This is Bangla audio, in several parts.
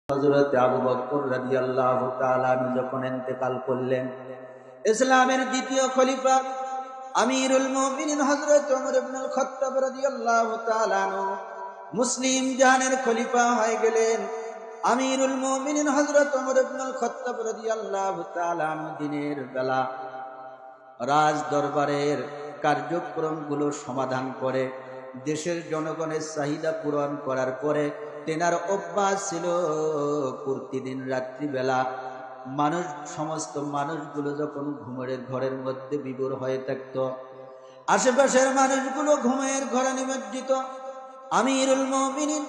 হযরত আবু বকর রাদিয়াল্লাহু তাআলা আনহু যখন ইন্তেকাল করলেন, ইসলামের দ্বিতীয় খলিফা আমিরুল মুমিনিন হযরত ওমর ইবনুল খাত্তাব রাদিয়াল্লাহু তাআলা আনহু মুসলিম জাহানের খলিফা হয়ে গেলেন। আমিরুল মুমিনিন হযরত ওমর ইবনুল খাত্তাব রাদিয়াল্লাহু তাআলা আনহু দিনের বেলা রাজ দরবারের কার্যক্রমগুলো সমাধান করে দেশের জনগণের চাহিদা পূরণ করার পরে তেনার অভ্যাস ছিল প্রতিদিন রাত্রিবেলা সমস্ত মানুষগুলো যখন ঘুমের ঘরের মধ্যে বিভোর হয়ে থাকত, আশেপাশের মানুষগুলো ঘুমের ঘরে নিমজ্জিত, আমিরুল মুমিনিন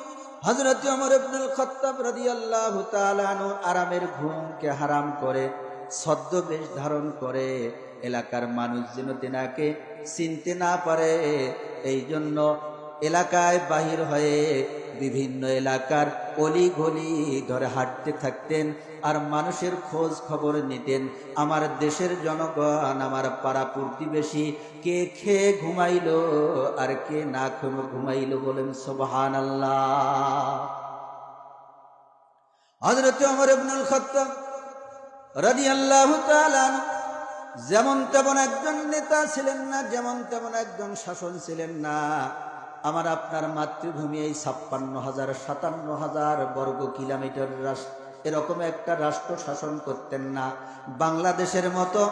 হযরত ওমর ইবনুল খাত্তাব রাদিয়াল্লাহু তাআলা আনহু আরামের ঘুমকে হারাম করে ছদ্মবেশ ধারণ করে এলাকার মানুষ যেন তেনাকে চিনতে না পারে, এই জন্য এলাকায় বাহির হয়ে বিভিন্ন এলাকার অলি গলি ধরে হাঁটতে থাকতেন আর মানুষের খোঁজ খবর নিতেন। আমার দেশের জনগণ, আমার পাড়া প্রতিবেশী কে খেয়ে ঘুমাইলো আর কে না খেয়ে ঘুমাইলো, বলেন সুবহানাল্লাহ। হযরত ওমর ইবনুল খাত্তাব রাদিয়াল্লাহু তাআলা যেমন তেমন একজন নেতা ছিলেন না, যেমন তেমন একজন শাসন ছিলেন না। আমার আপনার মাতৃভূমি এই ৫৬,০০০ ৫৭,০০০ বর্গ কিলোমিটার এরকম একটা রাষ্ট্র শাসন করতেন না। বাংলাদেশের মতো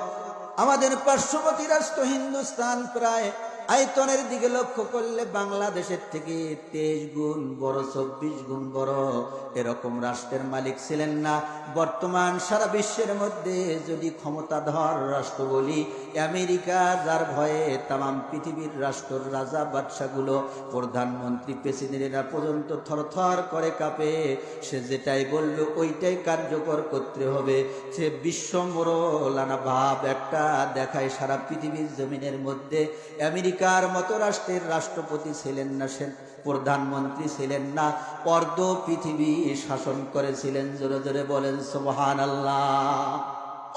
আমাদের পার্শ্ববর্তী রাষ্ট্র হিন্দুস্তান প্রায় আয়তনের দিকে লক্ষ্য করলে বাংলাদেশের থেকে ২৩ গুণ বড়, ২৪ গুণ বড় এরকম রাষ্ট্রের মালিক ছিলেন না। বর্তমান সারা বিশ্বের মধ্যে যদি ক্ষমতাধর রাষ্ট্র বলি, আমেরিকা, যার ভয়ে তাম পৃথিবীর রাষ্ট্রের রাজা বাদশাগুলো, প্রধানমন্ত্রী, প্রেসিডেন্টরা পর্যন্ত থরথর করে কাঁপে। সে যেটাই বলবে ওইটাই কার্যকর করতে হবে। সে বিশ্বমোড়লানা ভাব একটা দেখায় সারা পৃথিবীর জমিনের মধ্যে। আমেরিকার মতো রাষ্ট্রের রাষ্ট্রপতি ছিলেন না, সে প্রধানমন্ত্রী ছিলেন না, অর্ধ পৃথিবী শাসন করেছিলেন। জোরে জোরে বলেন সুবহানাল্লাহ।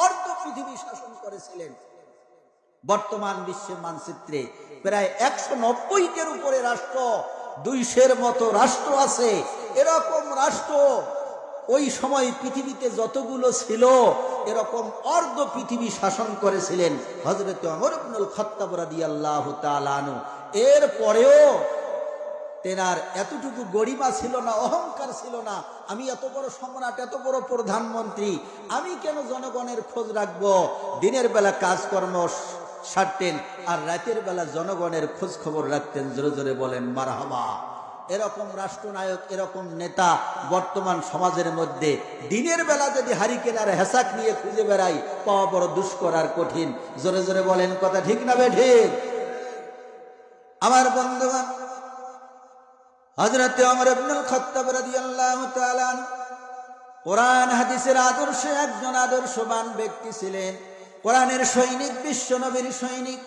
অর্ধ পৃথিবী শাসন করেছিলেন। বর্তমান বিশ্বের মানচিত্রে প্রায় ১৯০-এর উপরে রাষ্ট্র, ২০০-এর মতো রাষ্ট্র আছে। এরকম রাষ্ট্র ওই সময় পৃথিবীতে যতগুলো ছিল, এরকম অর্ধ পৃথিবী শাসন করেছিলেন হযরত ওমর ইবনুল খাত্তাব রাদিয়াল্লাহু তাআলা আনহু। এর পরেও তেনার এতটুকু গরিমা ছিল না, অহংকার ছিল না। আমি এত বড় সম্রাট, এত বড় প্রধানমন্ত্রী, আমি কেন জনগণের খোঁজ রাখবো? দিনের বেলা কাজকর্ম সারতেন আর রাতের বেলা জনগণের খোঁজ খবর রাখতেন। জোরে জোরে বলেন মারহাবা। এরকম রাষ্ট্রনায়ক, এরকম নেতা বর্তমান সমাজের মধ্যে দিনের বেলা যদি হারিকেন আর হেসাক নিয়ে খুঁজে বেড়াই, পাওয়া বড় দুষ্কর আর কঠিন। জোরে জোরে বলেন, কথা ঠিক না বেঠিক? আমার বন্ধুগণ, হযরত ওমর ইবনুল খাত্তাব রাদিয়াল্লাহু তাআলা কোরআন হাদিসের আদর্শে একজন আদর্শবান ব্যক্তি ছিলেন। কোরআনের সৈনিক, বিশ্ব নবীর সৈনিক।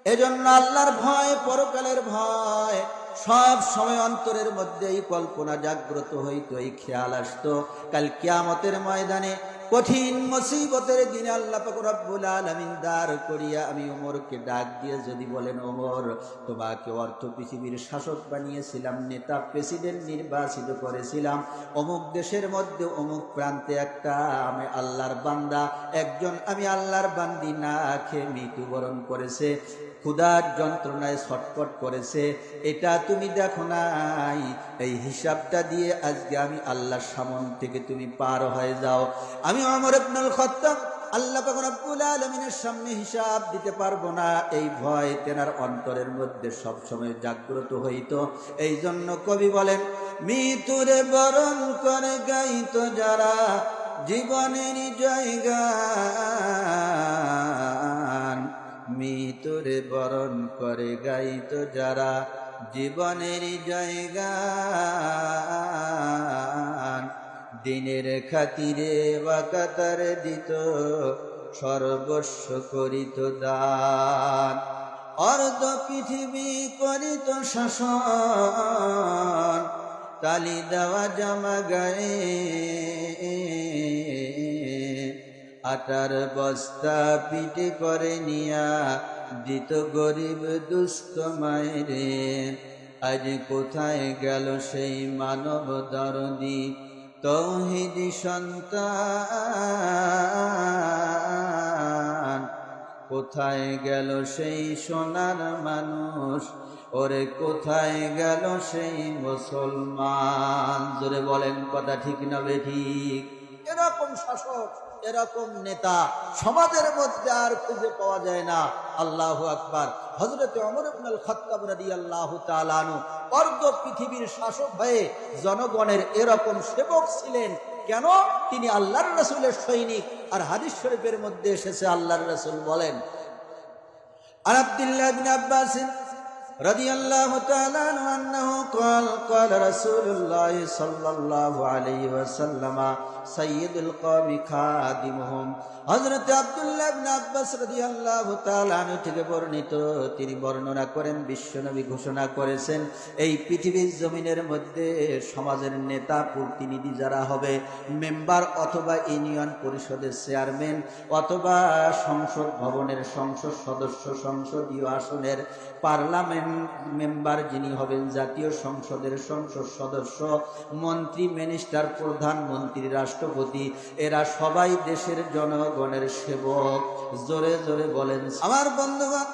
এজন্য আল্লাহর ভয়, পরকালের ভয় সব সময় অন্তরের মধ্যে এই কল্পনা জাগ্রত হইত, এই খেয়াল আসতো, কাল কিয়ামতের ময়দানে কঠিন মুসিবতের দিনে আল্লাহ পাক রব্বুল আলামিন দাঁড় করিয়া আমি ওমরকে ডাক দিয়ে যদি বলেন, ওমর, তোমাকে অর্থ পৃথিবীর শাসক বানিয়েছিলাম, নেতা, প্রেসিডেন্ট নির্বাচিত করেছিলাম, অমুক দেশের মধ্যে অমুক প্রান্তে একটা আমি আল্লাহর বান্দা, একজন আমি আল্লাহর বান্দি না খেয়ে মৃত্যুবরণ করেছে, ক্ষুধার যন্ত্রণায় ছটফট করেছে, এটা তুমি দেখো নাই? এই হিসাবটা দিয়ে আজকে আমি আল্লাহর সামনে থেকে তুমি পার হয়ে যাও। আমি ওমর ইবনুল খাত্তাব আল্লাহ পাক রব্বুল আলামিনের সামনে হিসাব দিতে পারবো না, এই ভয় তেনার অন্তরের মধ্যে সব সময় জাগ্রত হইত। এই জন্য কবি বলেন, মৃত্যুরে বরণ করে গাইতো যারা জীবনের জায়গা, মৃত্যুরে বরণ করে গাইতো যারা জীবনের জায়গা, দিনের খাতিরে ওয়াকাতার দিত সর্বস্ব করিত দান, অর্ধ পৃথিবী করিত শাসন, তালি দেওয়া জামা গায়ে আটার বস্তা পিঠে করে নিয়া দিত গরিব দুস্থ মায়েরে। আজ কোথায় গেল সেই মানব দরদি, তৌহিদি সন্তান, কোথায় গেল সেই সোনার মানুষ, ওরে কোথায় গেল সেই মুসলমান? জোরে বলেন, কথা ঠিক না বেঠিক? এরকম শাসক, এরকম নেতা সমাজের মধ্যে আর খুঁজে পাওয়া যায় না। আল্লাহু আকবার। হযরত ওমর ইবনুল খাত্তাব রাদিয়াল্লাহু তাআলা আনহু অর্ধ পৃথিবীর শাসক হয়ে জনগণের এরকম সেবক ছিলেন। কেন? তিনি আল্লাহর রাসূলের সৈনিক। আর হাদিস শরীফের মধ্যে এসেছে, আল্লাহর রাসূল বলেন, আন আব্দুল্লাহ ইবনে আব্বাস রাদিয়াল্লাহু তাআলা আনহু قال قال رسول الله صلى الله عليه وسلم سيد القوم خادمهم। হযরত আব্দুল্লাহ ইবনে আব্বাস রাদিয়াল্লাহু তাআলা আনহু থেকে বর্ণিত, তিনি বর্ণনা করেন, বিশ্বনবী ঘোষণা করেছেন, এই পৃথিবীর জমিনের মধ্যে সমাজের নেতা প্রতিনিধি যারা হবে, মেম্বার অথবা ইউনিয়ন পরিষদের চেয়ারম্যান অথবা সংসদ ভবনের সংসদ সদস্য, সংসদীয় আসনের পার্লামেন্ট মেম্বার যিনি হবেন, জাতীয় সংসদের সংসদ সদস্য, মন্ত্রী, মিনিস্টার, প্রধানমন্ত্রী, রাষ্ট্রপতি, এরা সবাই দেশের জনগণের সেবক। জোরে জোরে বলেন আমার বন্ধুগণ।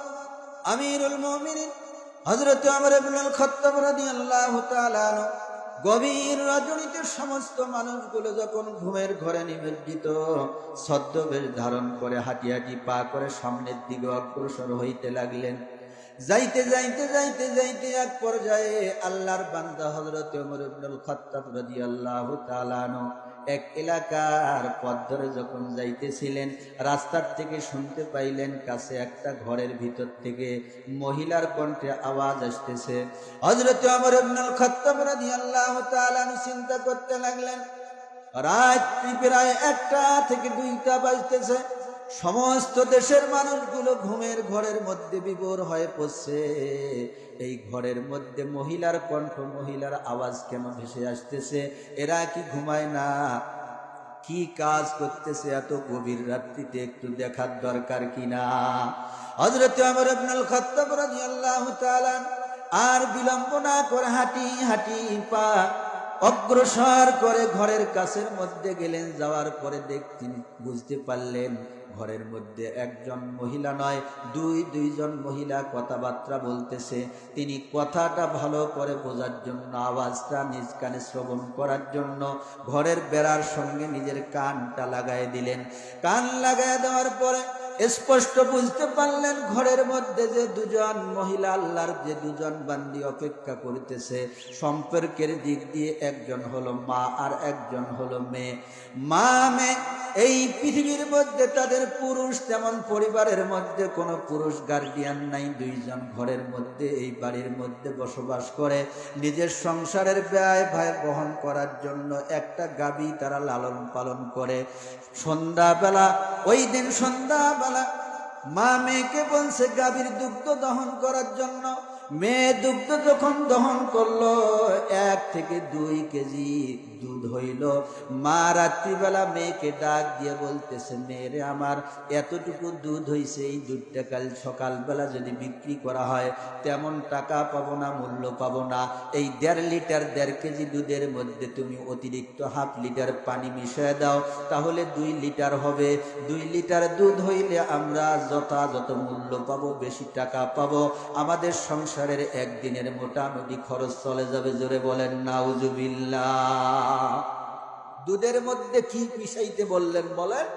আমিরুল মুমিনিন হযরত ওমর ইবনুল খাত্তাব রাদিয়াল্লাহু তাআলা আনহু গভীর রজনীতে সমস্ত মানুষগুলো যখন ঘুমের ঘরে নিমজ্জিত, ছদ্মবেশ ধারণ করে হাঁটি হাঁটি পা করে সামনের দিকে অগ্রসর হইতে লাগলেন। যাইতে যাইতে যাইতে যাইতে এক পর্যায়ে আল্লাহর বান্দা হযরত ওমর ইবনুল খাত্তাব রাদিয়াল্লাহু তাআলা আনহু এক এলাকার পথ ধরে যখন যাইতেছিলেন, রাস্তার থেকে শুনতে পাইলেন কাছে একটা ঘরের ভিতর থেকে মহিলার কণ্ঠে আওয়াজ আসতেছে। হযরত ওমর ইবনুল খাত্তাব রাদিয়াল্লাহু তাআলা আনহু চিন্তা করতে লাগলেন, রাত প্রায় 1টা থেকে 2টা বাজতেছে, সমস্ত দেশের মানুষগুলো ঘুমের ঘরের মধ্যে বিভোর হয়ে পড়ছে। এই ঘরের মধ্যে মহিলার কণ্ঠ, মহিলার আওয়াজ কেন ভেসে আসতেছে? এরা কি ঘুমায় না? কি কাজ করতেছে এত গভীর রাত্রিতে? একটু দেখার দরকার কিনা? হযরত ওমর ইবনুল খাত্তাব রাদিয়াল্লাহু তাআলা আর বিলম্ব না করে হাঁটি হাঁটি পা অগ্রসর করে ঘরের কাছের মধ্যে গেলেন। যাওয়ার পরে দেখতেন, বুঝতে পারলেন ঘরের মধ্যে একজন মহিলা নয়, দুইজন মহিলা কথাবার্তা বলতেছে। তিনি কথাটা ভালো করে বোঝার জন্য, আওয়াজটা নিজ কানে শ্রবণ করার জন্য ঘরের বেড়ার সঙ্গে নিজের কানটা লাগাই দিলেন। কান লাগাই দেওয়ার পরে স্পষ্ট বুঝতে পারলেন ঘরের মধ্যে যে দুজন মহিলা, আল্লাহর যে দুজন বান্দি অপেক্ষা করতেছে, সম্পর্কের দিক দিয়ে একজন হলো মা আর একজন হলো মেয়ে। মা মেয়ে এই পৃথিবীর মধ্যে তাদের পুরুষ তেমন পরিবারের মধ্যে কোনো পুরুষ গার্ডিয়ান নাই। দুইজন ঘরের মধ্যে এই বাড়ির মধ্যে বসবাস করে, নিজের সংসারের ব্যয় বহন করার জন্য একটা গাভী তারা লালন পালন করে। সন্ধ্যাবেলা, ওই দিন সন্ধ্যাবেলা মা মেয়েকে বলছে গাভীর দুগ্ধ দহন করার জন্য। মেয়ে দুগ্ধ যখন দহন করলো, 1 থেকে 2 কেজি দুধ হইল। মা রাত্রিবেলা মেয়েকে ডাক দিয়ে বলতেছে, মেয়েরে আমার এতটুকু দুধ হইছে, এই দুধটা কাল সকালবেলা যদি বিক্রি করা হয় তেমন টাকা পাবো না, মূল্য পাবো না। এই 1.5 লিটার 1.5 কেজি দুধের মধ্যে তুমি অতিরিক্ত 1/2 লিটার পানি মিশিয়ে দাও, তাহলে 2 লিটার হবে। 2 লিটার দুধ হইলে আমরা যথাযথ মূল্য পাবো, বেশি টাকা পাবো, আমাদের সংসারের একদিনের মোটামুটি খরচ চলে যাবে। জোরে বলেন নাউজুবিল্লাহ। দুধের মধ্যে কি মিশাইতে বললেন? বলেন,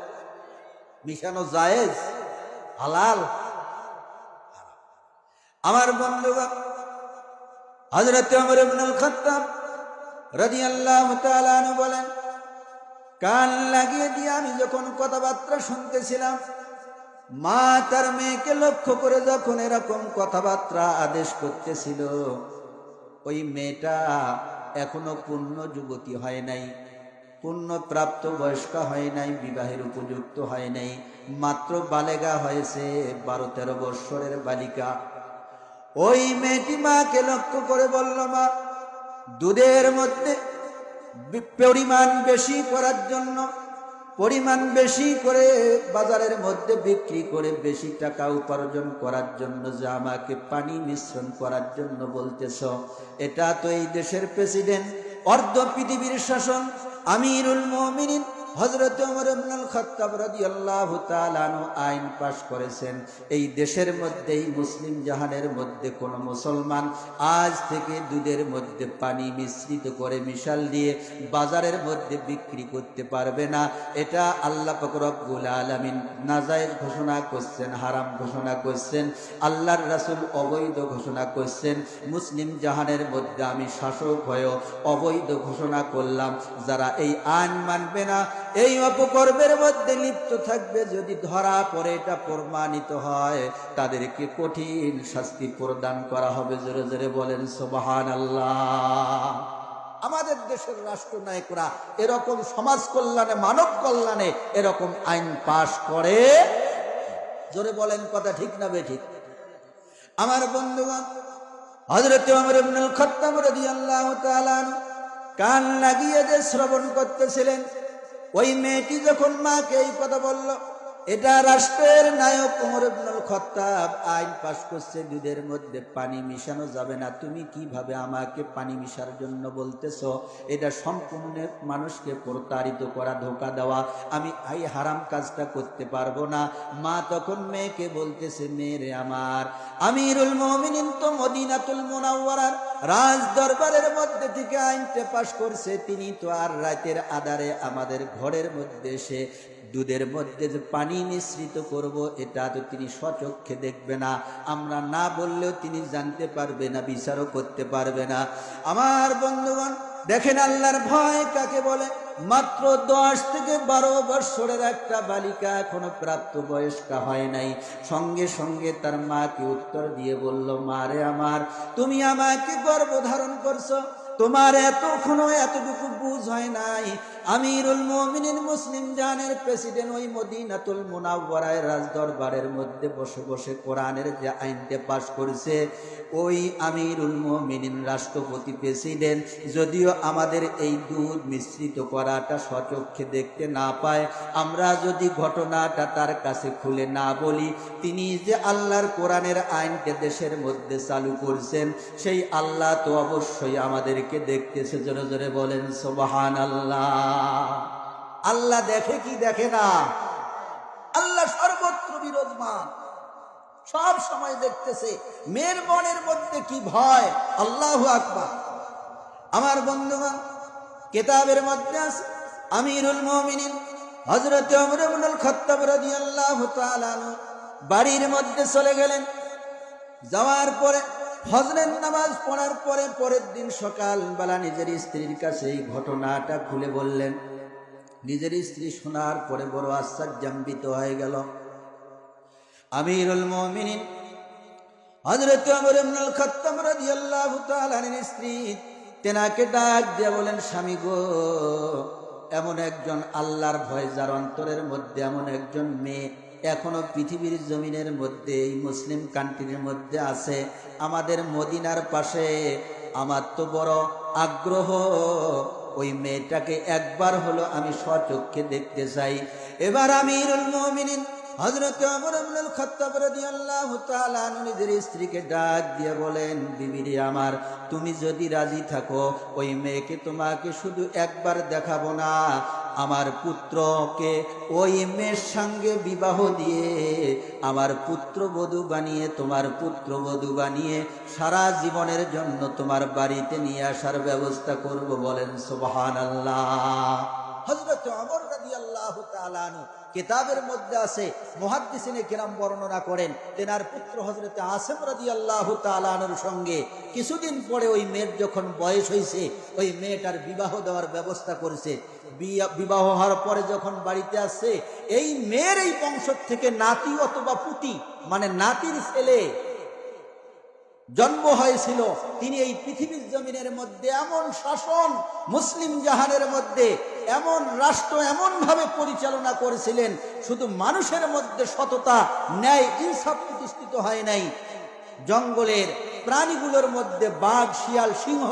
মিশানো জায়েজ, হালাল? আমার বন্ধুগণ, হযরত ওমর ইবনুল খাত্তাব রাদিয়াল্লাহু তাআলা আনহু বলেন, কান লাগিয়ে দিয়ে আমি যখন কথাবার্তা শুনতেছিলাম, মা তার মেয়েকে লক্ষ্য করে যখন এরকম কথাবার্তা আদেশ করতেছিল, ওই মেয়েটা এখনো পূর্ণ যুবতী হয় নাই, পূর্ণ প্রাপ্ত বয়স্ক হয় নাই, বিবাহের উপযুক্ত হয় নাই, মাত্র বালেগা হয়েছে, 12-13 বৎসরের বালিকা। ওই মেয়েটি মাকে লক্ষ্য করে বলল, মা, দুধের মধ্যে পরিমাণ বেশি করার জন্য, পরিমাণ বেশি করে বাজারের মধ্যে বিক্রি করে বেশি টাকা উপার্জন করার জন্য যে আমাকে পানি মিশ্রণ করার জন্য বলতেছ, এটা তো এই দেশের প্রেসিডেন্ট, অর্ধ পৃথিবীর শাসন, আমিরুল মুমিনিন হযরত ওমর ইবনুল খাত্তাব রাদিয়াল্লাহু তাআলা আনহু আইন পাশ করেছেন, এই দেশের মধ্যেই মুসলিম জাহানের মধ্যে কোন মুসলমান আজ থেকে দুধের মধ্যে পানি মিশ্রিত করে মিশাল দিয়ে বাজারের মধ্যে বিক্রি করতে পারবে না। এটা আল্লাহ পাক রব্বুল আলামিন নাজায়েজ ঘোষণা করছেন, হারাম ঘোষণা করছেন, আল্লাহর রাসূল অবৈধ ঘোষণা করছেন। মুসলিম জাহানের মধ্যে আমি শাসক হয়েও অবৈধ ঘোষণা করলাম। যারা এই আইন মানবে না, এই অপকর্মের মধ্যে লিপ্ত থাকবে, যদি ধরা পড়ে এটা প্রমাণিত হয়, তাদেরকে কঠিন শাস্তি প্রদান করা হবে। জোরে জোরে বলেন সুবহানাল্লাহ। আমাদের দেশের রাষ্ট্রনায়করা এরকম সমাজ কল্যাণে, মানব কল্যাণে এরকম আইন পাশ করে। জোরে বলেন, কথা ঠিক না বেঠিক? আমার বন্ধুগণ, হযরত ওমর ইবনুল খাত্তাব রাদিয়াল্লাহু তাআলা আনহু কান লাগিয়ে যে শ্রবণ করতেছিলেন, ওই মেয়েটি যখন মাকে এই কথা বলল, এটা রাষ্ট্রের নায়ক ওমর ইবনুল খাত্তাব আইন পাশ করছে, দুধের মধ্যে পানি মিশানো যাবে না, তুমি কিভাবে আমাকে পানি মিশার জন্য বলতেছো? এটা সম্পূর্ণ মানুষকে প্রতারিত করা, ধোঁকা দেওয়া। আমি এই হারাম কাজটা করতে পারবো না। মা তখন মেয়েকে বলতেছে, মেয়েরে আমার, আমিরুল মুমিনিন তো মদিনাতুল মুনাওয়ারার রাজ দরবারের মধ্যে থেকে আইনটা পাশ করছে, তিনি তো আর রাতের আধারে আমাদের ঘরের মধ্যে এসে দুধের মধ্যে যে পানি মিশ্রিত করব, এটা তো তিনি স্বচক্ষে দেখবে না, আমরা না বললেও তিনি জানতে পারবে না, বিচারও করতে পারবে না। আমার বন্ধুগণ, দেখেন আল্লাহর ভয় কাকে বলে। মাত্র 10 থেকে 12 বছরের একটা বালিকা, এখনো প্রাপ্তবয়স্কা হয় নাই, সঙ্গে সঙ্গে তার মাকে উত্তর দিয়ে বলল, মারে আমার, তুমি আমাকে গর্ভধারণ করছো, তোমার এতটুকু বুঝ হয় নাই। আমিরুল মুমিনিন মুসলিম জাহানের প্রেসিডেন্ট ওই মদিনাতুল মুনাওয়ারায় রাজদরবারের মধ্যে বসে বসে কোরআনের যে আইনটা পাশ করেছে, ওই আমিরুল মুমিনিন রাষ্ট্রপতি প্রেসিডেন্ট যদিও আমাদের এই দুধ মিশ্রিত করাটা স্বচক্ষে দেখতে না পায়, আমরা যদি ঘটনাটা তার কাছে খুলে না বলি, তিনি যে আল্লাহর কোরআনের আইনটা দেশের মধ্যে চালু করছেন, সেই আল্লাহ তো অবশ্যই আমাদেরকে দেখতেছে। জোরে জোরে বলেন সুবহানাল্লাহ। আল্লাহ দেখে কি দেখে না? আল্লাহ সর্বত্র বিরাজমান, সব সময় দেখতেছে। মেয়ের মনের মধ্যে কি ভয়! আল্লাহু আকবার। আমার বন্ধুগণ, কিতাবের মধ্যে আছে আমিরুল মুমিনিন হযরত ওমর ইবনুল খাত্তাব রাদিয়াল্লাহু তাআলা আনহু বাড়ির মধ্যে চলে গেলেন। যাওয়ার পরে ফজরের নামাজ পড়ার পরে পরের দিন সকালবেলা নিজের স্ত্রীর কাছে এই ঘটনাটা খুলে বললেন। নিজের স্ত্রী শোনার পরে বড় আশ্চর্যান্বিত হয়ে গেল। আমিরুল মুমিনিন হযরত ওমর ইবনুল খাত্তাব রাদিয়াল্লাহু তাআলা আনহুর স্ত্রী তেনাকে ডাক দিয়ে বলেন, স্বামী গো, এমন একজন আল্লাহর ভয় যার অন্তরের মধ্যে, এমন একজন মেয়ে এখনো পৃথিবীর জমিনের মধ্যে, এই মুসলিম কান্ট্রির মধ্যে আছে, আমাদের মদিনার পাশে। আমার তো বড় আগ্রহ, ওই মেয়েটাকে একবার হলো আমি স্বচক্ষে দেখতে চাই। এবার আমিরুল মুমিনিন হযরত ওমর ইবনুল খাত্তাব রাদিয়াল্লাহু তাআলা আনহু নিজের স্ত্রীকে ডাক দিয়ে বলেন, বিবিরে আমার, তুমি যদি রাজি থাকো, ওই মেয়েকে তোমাকে শুধু একবার দেখাবো না, আমার পুত্রকে ওই মেয়ের সঙ্গে বিবাহ দিয়ে আমার পুত্রবধূ বানিয়ে, তোমার পুত্রবধূ বানিয়ে সারা জীবনের জন্য তোমার বাড়িতে নিয়ে আসার ব্যবস্থা করব। বলেন সুবহানাল্লাহ। হযরত ওমর রাদিয়াল্লাহু তাআলা আনহু কিতাবের মধ্যে আছে, মুহাদ্দিসিনে কিরাম বর্ণনা করেন, তেনার পুত্র হযরত আসিম রাদিয়াল্লাহু তাআলা আনহুর সঙ্গে কিছুদিন পরে ওই মেয়ের যখন বয়স হয়েছে, ওই মেয়েটার বিবাহ দেওয়ার ব্যবস্থা করেছে। বিবাহ হওয়ার পরে যখন বাড়িতে আসছে, এই মেয়ের এই বংশ থেকে নাতি অথবা পুতি, মানে নাতির ছেলে জন্ম হয়েছিল। তিনি এই পৃথিবীর জমিনের মধ্যে এমন শাসন, মুসলিম জাহানের মধ্যে এমন রাষ্ট্র এমন ভাবে পরিচালনা করেছিলেন, শুধু মানুষের মধ্যে সততা, ন্যায়, ইনসাফ প্রতিষ্ঠিত হয় নাই, জঙ্গলের প্রাণীগুলোর মধ্যে বাঘ, শিয়াল, সিংহ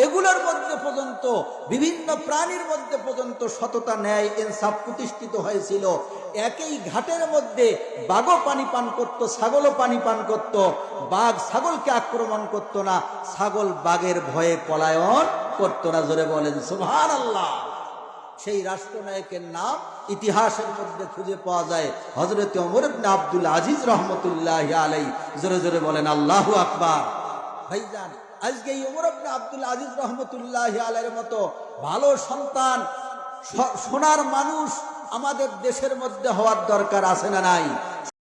এগুলোর মধ্যে পর্যন্ত, বিভিন্ন প্রাণীর মধ্যে পর্যন্ত সততা, ন্যায়, ইনসাফ প্রতিষ্ঠিত হয়েছিল। একই ঘাটের মধ্যে বাঘও পানি পান করত, ছাগলও পানি পান করত। বাঘ ছাগলকে আক্রমণ করত না, ছাগল বাঘের ভয়ে পলায়ন করত না। জোরে বলেন সুবহানাল্লাহ। সেই রাষ্ট্রনায়কের নাম ইতিহাসের মধ্যে খুঁজে পাওয়া যায় হযরত ওমর ইবনে আব্দুল আজিজ রাহমাতুল্লাহি আলাইহি। জোরে জোরে বলেন আল্লাহু আকবার। ভাইজান, আজকে এই ওমর ইবনে আব্দুল আজিজ রাহমাতুল্লাহি আলাইহির মতো ভালো সন্তান, সোনার মানুষ আমাদের দেশের মধ্যে হওয়ার দরকার আছে না নাই?